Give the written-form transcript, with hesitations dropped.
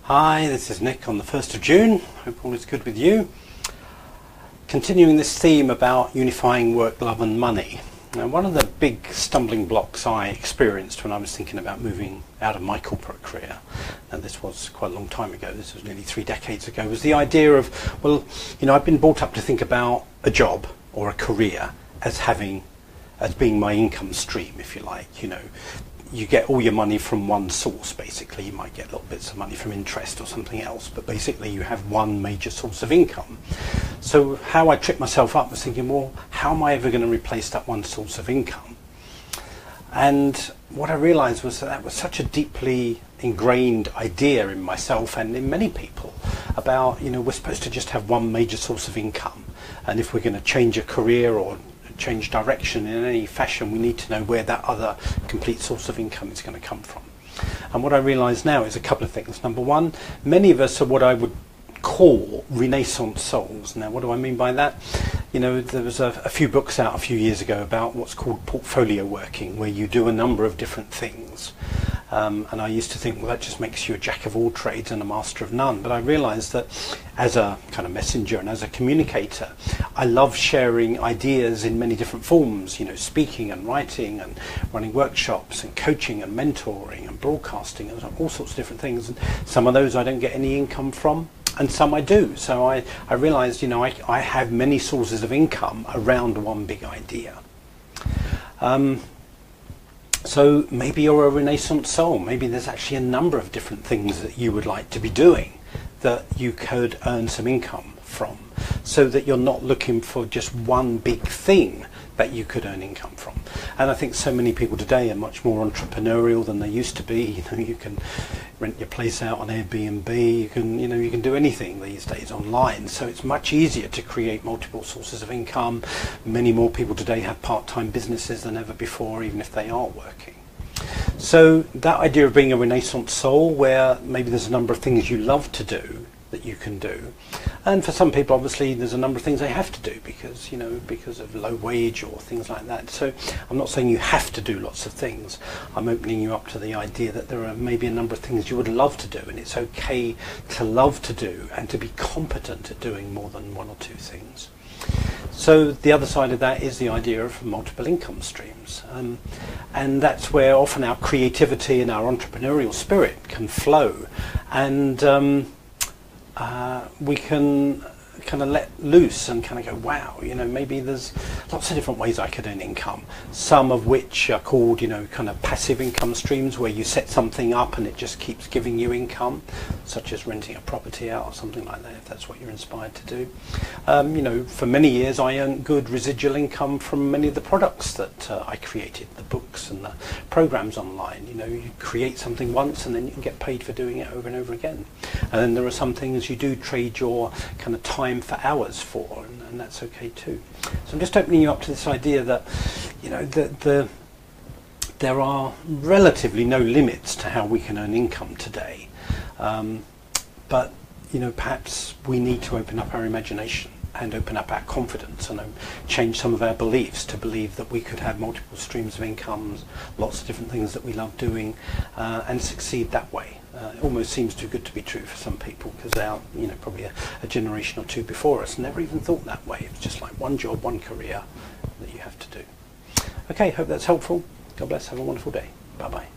Hi, this is Nick on the 1st of June. Hope all is good with you. Continuing this theme about unifying work, love and money. Now, one of the big stumbling blocks I experienced when I was thinking about moving out of my corporate career, and this was quite a long time ago, this was nearly 3 decades ago, was the idea of, well, I've been brought up to think about a job or a career as being my income stream, if you like. You get all your money from one source, basically. You might get little bits of money from interest or something else, but basically you have one major source of income. So how I tripped myself up was thinking, well, how am I ever going to replace that one source of income? And what I realized was that was such a deeply ingrained idea in myself and in many people about, we're supposed to just have one major source of income. And if we're going to change a career or change direction in any fashion, we need to know where that other complete source of income is going to come from. And what I realise now is a couple of things. Number one, many of us are what I would call Renaissance souls. Now, what do I mean by that? There was a few books out a few years ago about what's called portfolio working, where you do a number of different things. And I used to think, well, that just makes you a jack of all trades and a master of none. But I realised that as a kind of messenger and as a communicator, I love sharing ideas in many different forms, speaking and writing and running workshops and coaching and mentoring and broadcasting and all sorts of different things. And some of those I don't get any income from, and some I do. So I realised, I have many sources of income around one big idea. So maybe you're a Renaissance soul. Maybe there's actually a number of different things that you would like to be doing that you could earn some income from, so that you're not looking for just one big thing that you could earn income from. And I think so many people today are much more entrepreneurial than they used to be. You can rent your place out on Airbnb, you can do anything these days online. So it's much easier to create multiple sources of income. Many more people today have part-time businesses than ever before, even if they are working. So that idea of being a Renaissance soul, where maybe there's a number of things you love to do that you can do, and for some people obviously there's a number of things they have to do because of low wage or things like that. So I'm not saying you have to do lots of things. I'm opening you up to the idea that there are maybe a number of things you would love to do, and it's okay to love to do and to be competent at doing more than one or two things. So the other side of that is the idea of multiple income streams, and that's where often our creativity and our entrepreneurial spirit can flow, and we can kind of let loose and kind of go, wow, maybe there's lots of different ways I could earn income, some of which are called, kind of passive income streams, where you set something up and it just keeps giving you income, such as renting a property out or something like that, if that's what you're inspired to do. For many years I earned good residual income from many of the products that I created, the books and the programs online. You create something once and then you can get paid for doing it over and over again. And then there are some things you do trade your kind of time for hours for, and that's okay too. So I'm just opening you up to this idea that there are relatively no limits to how we can earn income today, but perhaps we need to open up our imagination and open up our confidence and change some of our beliefs to believe that we could have multiple streams of incomes, lots of different things that we love doing, and succeed that way. It almost seems too good to be true for some people, because they are, probably a generation or two before us never even thought that way. It's just like one job, one career that you have to do. Okay, hope that's helpful. God bless. Have a wonderful day. Bye-bye.